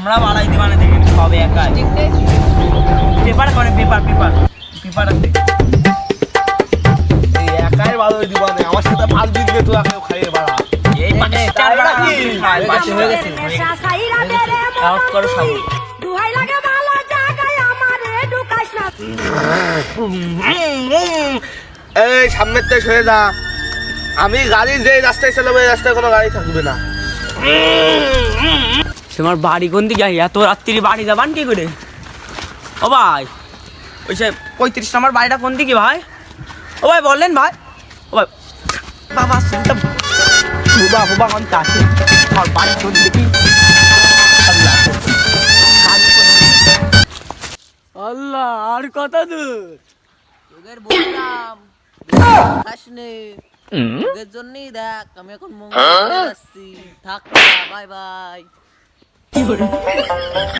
আমরা বাড়াই দিবানে দেখি সব একা পেপার করে পেপার আছে এই একাই ভালো দিবানে আমার সাথে ফাল দিলে তো একা খাইয়ে বাড়া এই পাঁচটার বাকি পাঁচটা হয়ে গেছে আউট করো সব দুহাই লাগে ভালো জায়গায় আমারে ঢুকাইস না এই সামনের থেকে সরে যা আমি গাড়ি যে রাস্তায় চালাবো এই রাস্তায় কোনো গাড়ি থাকবে না তোমার বাড়ি কোন দিকে এত রাত্রি বাড়ি যাবান কি করে ও ভাই ওই সে 35 নম্বর বাড়িটা কোন দিকে ভাই ও ভাই বললেন ভাই ও ভাই বাবা শুনতে বুবা কোন তাছে আর বাড়ি কোন দিকে আল্লাহ আর কত দূর তোদের বললাম খাসনে তোদের জন্যই দেখ আমি এখন মঙ্গল যাচ্ছি থাক বাই বাই